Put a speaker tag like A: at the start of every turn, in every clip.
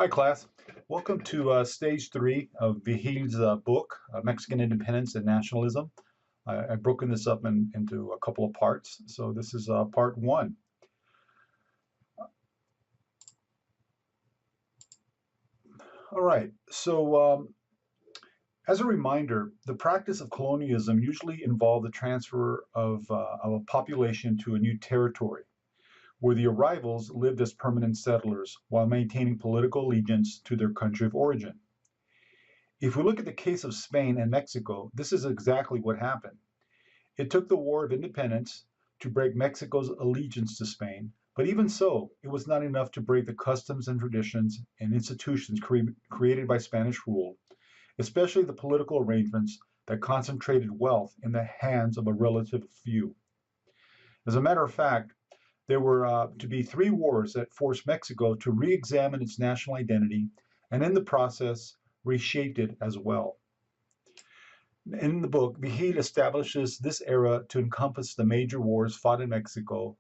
A: Hi, class. Welcome to stage 3 of Vigil's book, Mexican Independence and Nationalism. I've broken this up into a couple of parts. So this is part 1. All right. So as a reminder, the practice of colonialism usually involved the transfer of a population to a new territory, where the arrivals lived as permanent settlers while maintaining political allegiance to their country of origin. If we look at the case of Spain and Mexico, this is exactly what happened. It took the War of Independence to break Mexico's allegiance to Spain, but even so, it was not enough to break the customs and traditions and institutions created by Spanish rule, especially the political arrangements that concentrated wealth in the hands of a relative few. As a matter of fact, there were to be 3 wars that forced Mexico to re examine its national identity and, in the process, reshaped it as well. In the book, Vigil establishes this era to encompass the major wars fought in Mexico,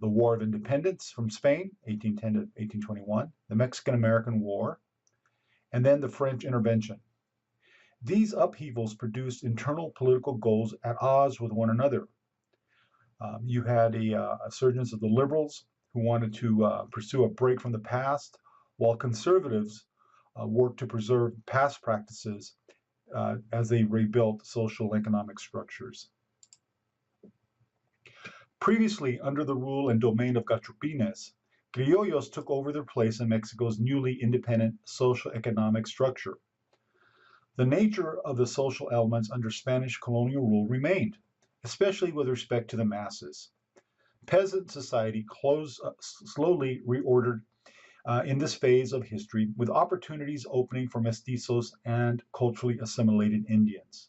A: the War of Independence from Spain, 1810 to 1821, the Mexican-American War, and then the French intervention. These upheavals produced internal political goals at odds with one another. You had a surgence of the liberals who wanted to pursue a break from the past, while conservatives worked to preserve past practices as they rebuilt social and economic structures. Previously, under the rule and domain of Gachupines, criollos took over their place in Mexico's newly independent social economic structure. The nature of the social elements under Spanish colonial rule remained, especially with respect to the masses. Peasant society slowly reordered in this phase of history, with opportunities opening for mestizos and culturally assimilated Indians.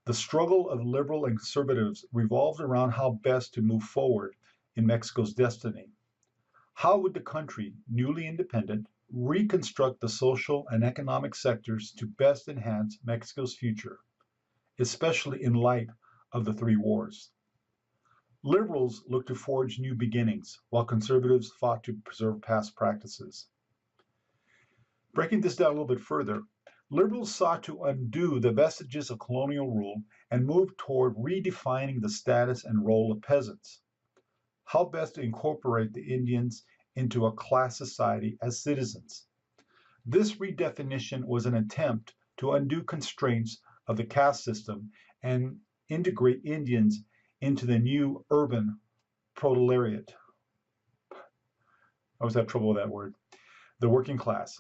A: The struggle of liberal and conservatives revolved around how best to move forward in Mexico's destiny. How would the country, newly independent, reconstruct the social and economic sectors to best enhance Mexico's future, especially in light of the 3 wars? Liberals looked to forge new beginnings, while conservatives fought to preserve past practices. Breaking this down a little bit further, liberals sought to undo the vestiges of colonial rule and move toward redefining the status and role of peasants. How best to incorporate the Indians into a class society as citizens. This redefinition was an attempt to undo constraints of the caste system and integrate Indians into the new urban proletariat. I always have trouble with that word. The working class.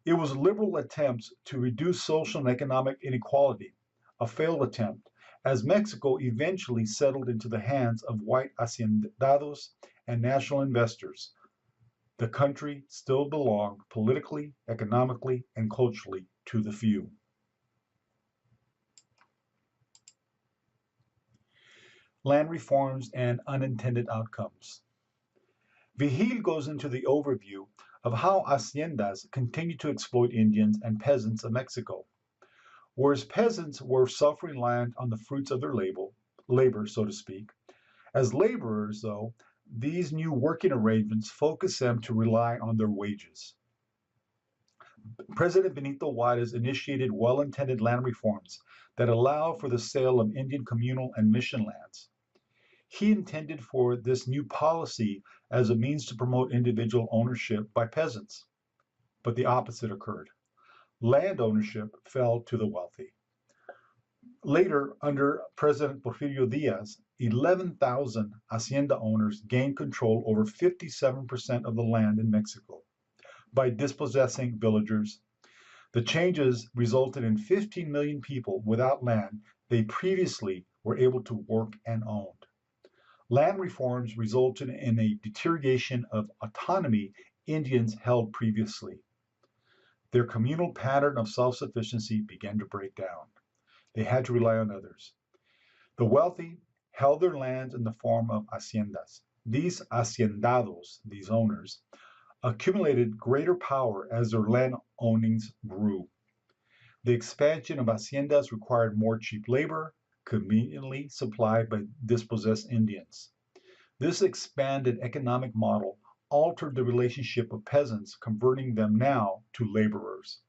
A: It was liberal attempts to reduce social and economic inequality, a failed attempt, as Mexico eventually settled into the hands of white haciendados and national investors. The country still belonged politically, economically, and culturally to the few. Land reforms and unintended outcomes. Vigil goes into the overview of how haciendas continue to exploit Indians and peasants of Mexico. Whereas peasants were self-reliant on the fruits of their labor, so to speak, as laborers, though, these new working arrangements focus them to rely on their wages. President Benito Juarez initiated well-intended land reforms that allow for the sale of Indian communal and mission lands. He intended for this new policy as a means to promote individual ownership by peasants. But the opposite occurred. Land ownership fell to the wealthy. Later, under President Porfirio Diaz, 11,000 hacienda owners gained control over 57% of the land in Mexico by dispossessing villagers. The changes resulted in 15 million people without land they previously were able to work and own. Land reforms resulted in a deterioration of autonomy Indians held previously. Their communal pattern of self-sufficiency began to break down. They had to rely on others. The wealthy held their lands in the form of haciendas. These haciendados, these owners, accumulated greater power as their land ownings grew. The expansion of haciendas required more cheap labor, conveniently supplied by dispossessed Indians. This expanded economic model altered the relationship of peasants, converting them now to laborers.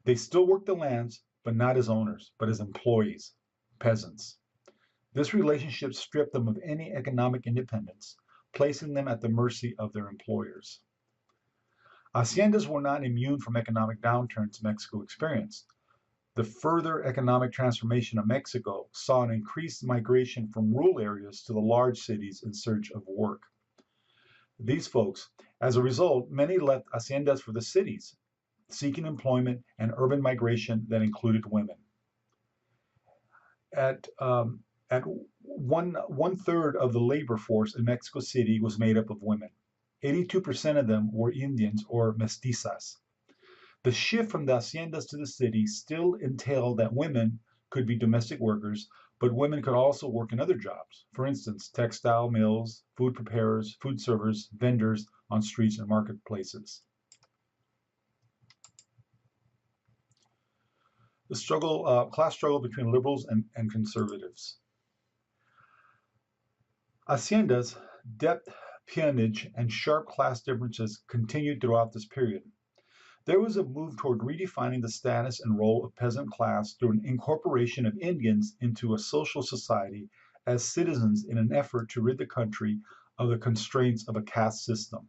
A: They still worked the lands, but not as owners, but as employees, peasants. This relationship stripped them of any economic independence, placing them at the mercy of their employers. Haciendas were not immune from economic downturns Mexico experienced. The further economic transformation of Mexico saw an increased migration from rural areas to the large cities in search of work. These folks, as a result, many left haciendas for the cities, seeking employment and urban migration that included women. At one third of the labor force in Mexico City was made up of women. 82% of them were Indians or mestizas. The shift from the haciendas to the city still entailed that women could be domestic workers, but women could also work in other jobs. For instance, textile mills, food preparers, food servers, vendors on streets and marketplaces. The class struggle between liberals and conservatives. Haciendas, debt, peonage, and sharp class differences continued throughout this period. There was a move toward redefining the status and role of peasant class through an incorporation of Indians into a social society as citizens in an effort to rid the country of the constraints of a caste system.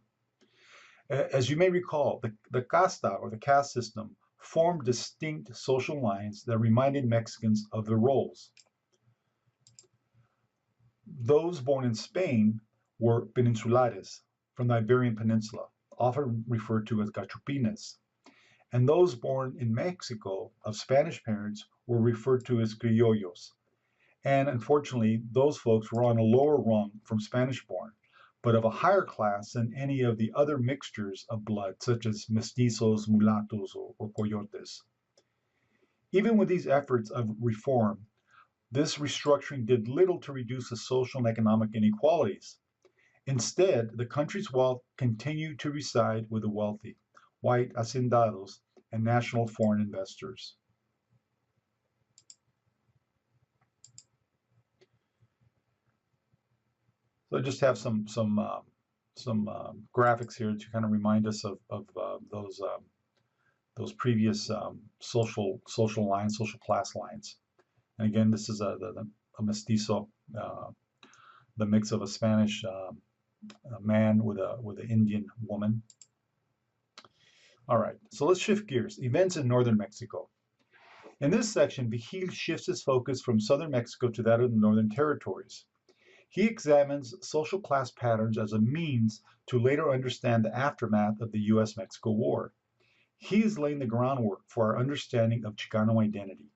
A: As you may recall, the casta, or the caste system, formed distinct social lines that reminded Mexicans of their roles. Those born in Spain were peninsulares, from the Iberian Peninsula, often referred to as gachupines. And those born in Mexico of Spanish parents were referred to as criollos. And unfortunately, those folks were on a lower rung from Spanish born, but of a higher class than any of the other mixtures of blood, such as mestizos, mulattos, or coyotes. Even with these efforts of reform, this restructuring did little to reduce the social and economic inequalities. Instead, the country's wealth continued to reside with the wealthy, white hacendados, and national foreign investors. So I just have some graphics here to kind of remind us of those previous social lines, social class lines. And again, this is a mestizo, the mix of a Spanish man with an Indian woman. All right, so let's shift gears. Events in northern Mexico. In this section, Vigil shifts his focus from southern Mexico to that of the northern territories. He examines social class patterns as a means to later understand the aftermath of the U.S.-Mexico War. He is laying the groundwork for our understanding of Chicano identity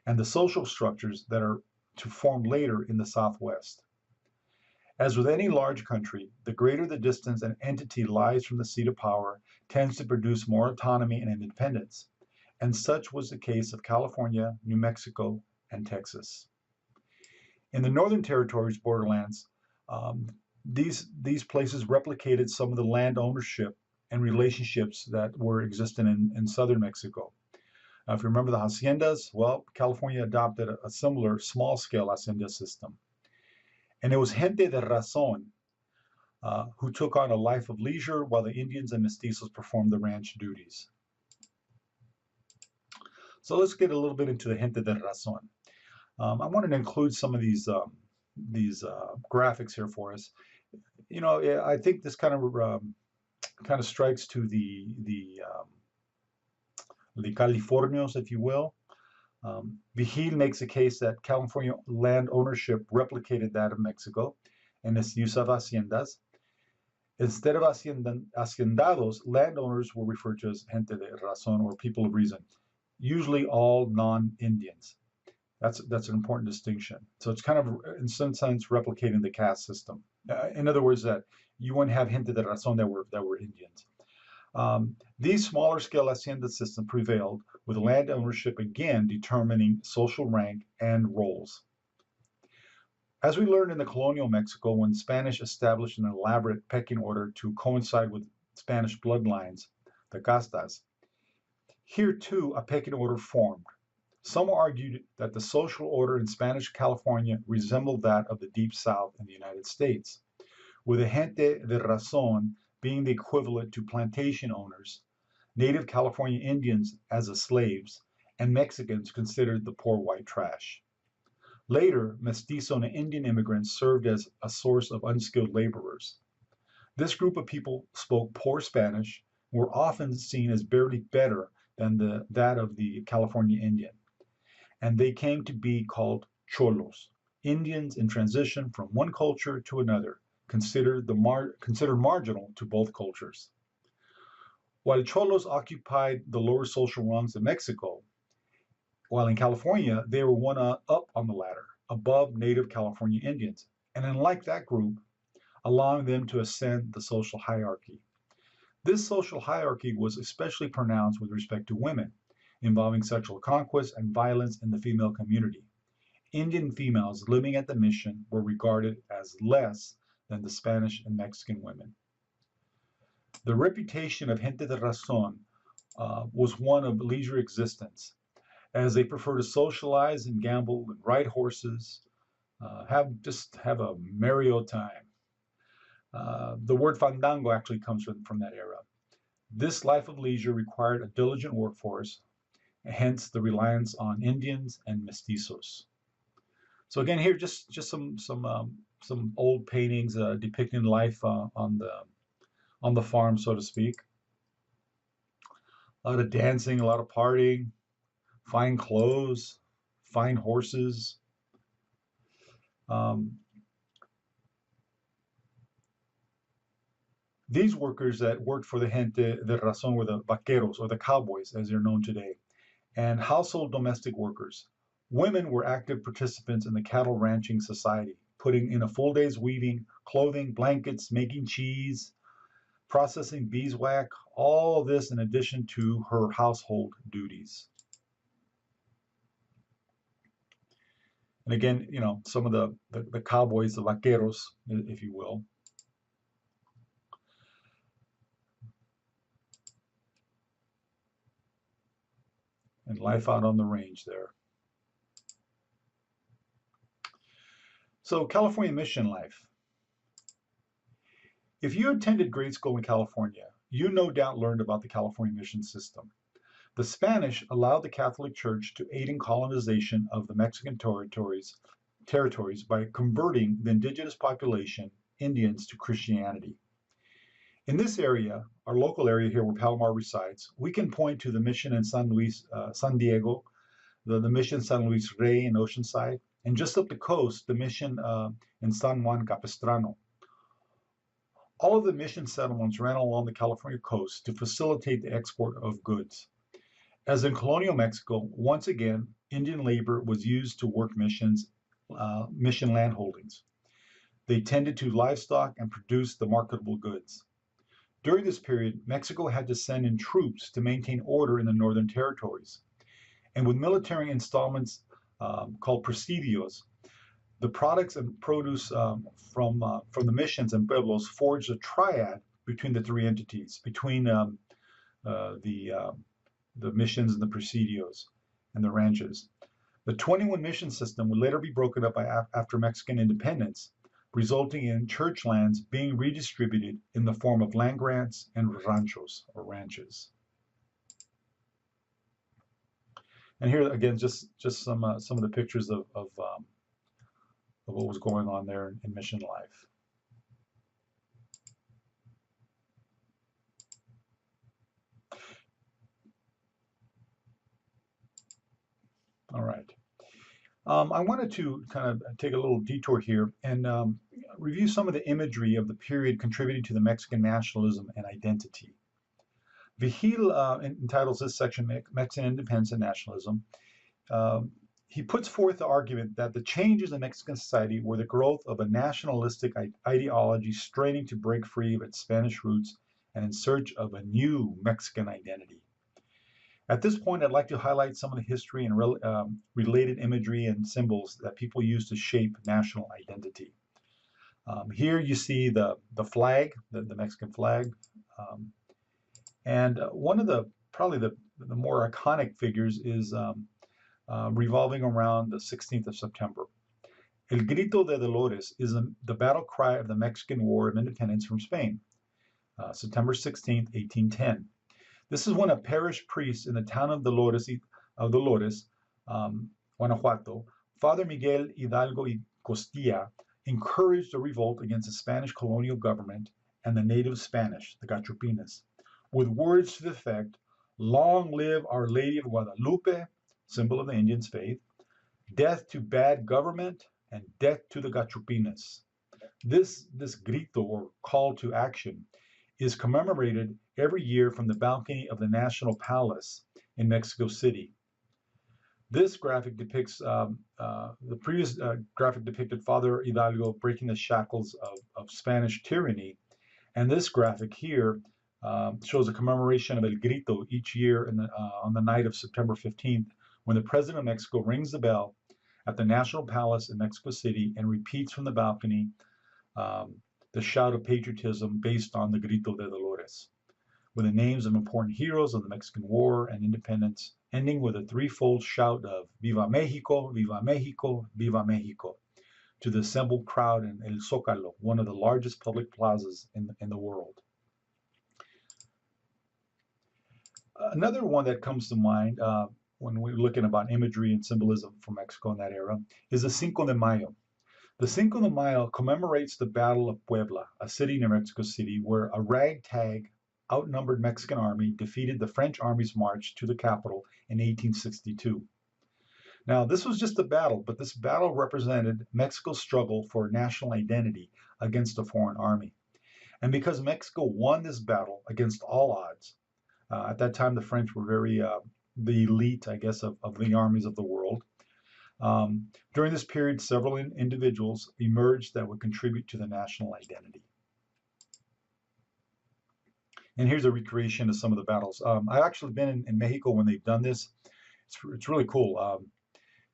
A: and the social structures that are to form later in the Southwest. As with any large country, the greater the distance an entity lies from the seat of power tends to produce more autonomy and independence, and such was the case of California, New Mexico, and Texas. In the Northern Territories borderlands, these places replicated some of the land ownership and relationships that were existent in southern Mexico. If you remember the haciendas, well, California adopted a similar small-scale hacienda system. And it was gente de razón who took on a life of leisure while the Indians and mestizos performed the ranch duties. So let's get a little bit into the gente de razón. I wanted to include some of these graphics here for us. You know, I think this kind of strikes to the Californios, if you will. Vigil makes a case that California land ownership replicated that of Mexico and its use of haciendas. Instead of haciendados, landowners were referred to as gente de razón, or people of reason, usually all non-Indians. That's an important distinction. So it's kind of, in some sense, replicating the caste system. In other words, that you wouldn't have gente de razón that were Indians. These smaller scale hacienda systems prevailed, with land ownership again determining social rank and roles. As we learned in the colonial Mexico, when Spanish established an elaborate pecking order to coincide with Spanish bloodlines, the castas, here too a pecking order formed. Some argued that the social order in Spanish California resembled that of the Deep South in the United States, with the gente de razón being the equivalent to plantation owners, native California Indians as the slaves, and Mexicans considered the poor white trash. Later, Mestizo and Indian immigrants served as a source of unskilled laborers. This group of people spoke poor Spanish and were often seen as barely better than that of the California Indian, and they came to be called cholos, Indians in transition from one culture to another, considered marginal to both cultures. While cholos occupied the lower social rungs of Mexico, while in California they were one up on the ladder, above native California Indians, and unlike that group, allowing them to ascend the social hierarchy. This social hierarchy was especially pronounced with respect to women, involving sexual conquest and violence in the female community. Indian females living at the mission were regarded as less than the Spanish and Mexican women. The reputation of gente de razón was one of leisure existence, as they prefer to socialize and gamble and ride horses, have a merry old time. The word fandango actually comes from that era. This life of leisure required a diligent workforce, hence the reliance on Indians and mestizos. So again, here just some old paintings depicting life on the farm, so to speak. A lot of dancing, a lot of partying, fine clothes, fine horses. These workers that worked for the gente de razón were the vaqueros, or the cowboys, as they're known today, and household domestic workers. Women were active participants in the cattle ranching society, putting in a full day's weaving, clothing, blankets, making cheese, processing beeswax, all of this in addition to her household duties. And again, some of the cowboys, the vaqueros, if you will. And life out on the range there. So California mission life. If you attended grade school in California, you no doubt learned about the California mission system. The Spanish allowed the Catholic Church to aid in colonization of the Mexican territories by converting the indigenous population, Indians, to Christianity. In this area, our local area here where Palomar resides, we can point to the mission in San Diego, the mission San Luis Rey in Oceanside, and just up the coast, the mission in San Juan Capistrano. All of the mission settlements ran along the California coast to facilitate the export of goods. As in colonial Mexico, once again, Indian labor was used to work mission land holdings. They tended to livestock and produced the marketable goods. During this period, Mexico had to send in troops to maintain order in the northern territories. And with military installments called presidios, the products and produce from the missions and pueblos forged a triad between the three entities, between the missions and the presidios and the ranches. The 21 mission system would later be broken up after Mexican independence, resulting in church lands being redistributed in the form of land grants and ranchos, or ranches. And here again, just some of the pictures of what was going on there in mission life. All right. I wanted to kind of take a little detour here and review some of the imagery of the period contributing to the Mexican nationalism and identity. Vigil entitles this section Mexican Independence and Nationalism. He puts forth the argument that the changes in Mexican society were the growth of a nationalistic ideology straining to break free of its Spanish roots and in search of a new Mexican identity. At this point, I'd like to highlight some of the history and related imagery and symbols that people use to shape national identity. Here you see the flag, the Mexican flag, and one of probably the more iconic figures is revolving around the 16th of September. El Grito de Dolores is the battle cry of the Mexican War of Independence from Spain, September 16, 1810. This is when a parish priest in the town of Dolores, Guanajuato, Father Miguel Hidalgo y Costilla, encouraged a revolt against the Spanish colonial government and the native Spanish, the Gachupines, with words to the effect, "Long live Our Lady of Guadalupe," symbol of the Indians' faith, "death to bad government, and death to the Gachupines." This grito, or call to action, is commemorated every year from the balcony of the National Palace in Mexico City. This graphic depicts, the previous graphic depicted Father Hidalgo breaking the shackles of Spanish tyranny. And this graphic here shows a commemoration of El Grito each year on the night of September 15th, when the President of Mexico rings the bell at the National Palace in Mexico City and repeats from the balcony the shout of patriotism based on the Grito de Dolores, with the names of important heroes of the Mexican War and independence, ending with a threefold shout of "Viva Mexico, Viva Mexico, Viva Mexico" to the assembled crowd in El Zócalo, one of the largest public plazas in the world. Another one that comes to mind when we're looking about imagery and symbolism from Mexico in that era is the Cinco de Mayo. The Cinco de Mayo commemorates the Battle of Puebla, a city near Mexico City, where a ragtag, outnumbered Mexican army defeated the French army's march to the capital in 1862. Now, this was just a battle, but this battle represented Mexico's struggle for national identity against a foreign army. And because Mexico won this battle against all odds, at that time the French were the elite, I guess, of the armies of the world. During this period, several individuals emerged that would contribute to the national identity. And here's a recreation of some of the battles. I've actually been in Mexico when they've done this. It's really cool.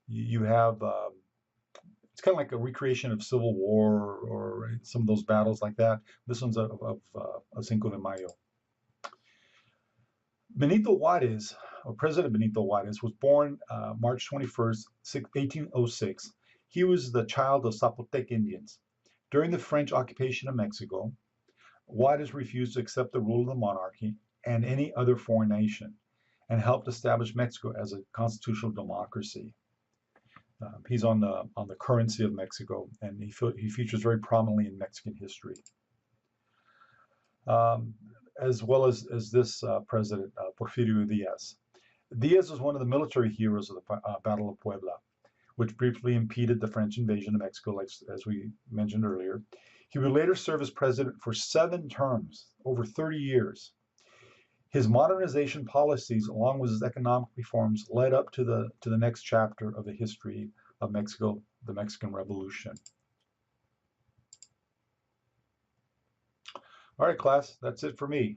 A: You have, it's kind of like a recreation of Civil War or some of those battles like that. This one's of Cinco de Mayo. Benito Juarez, or President Benito Juarez, was born March 21st, 1806. He was the child of Zapotec Indians. During the French occupation of Mexico, Juarez refused to accept the rule of the monarchy and any other foreign nation, and helped establish Mexico as a constitutional democracy. He's on the currency of Mexico, and he features very prominently in Mexican history. As well as this president, Porfirio Diaz. Diaz was one of the military heroes of the Battle of Puebla, which briefly impeded the French invasion of Mexico, as we mentioned earlier. He would later serve as president for 7 terms, over 30 years. His modernization policies, along with his economic reforms, led up to the next chapter of the history of Mexico, the Mexican Revolution. All right, class, that's it for me.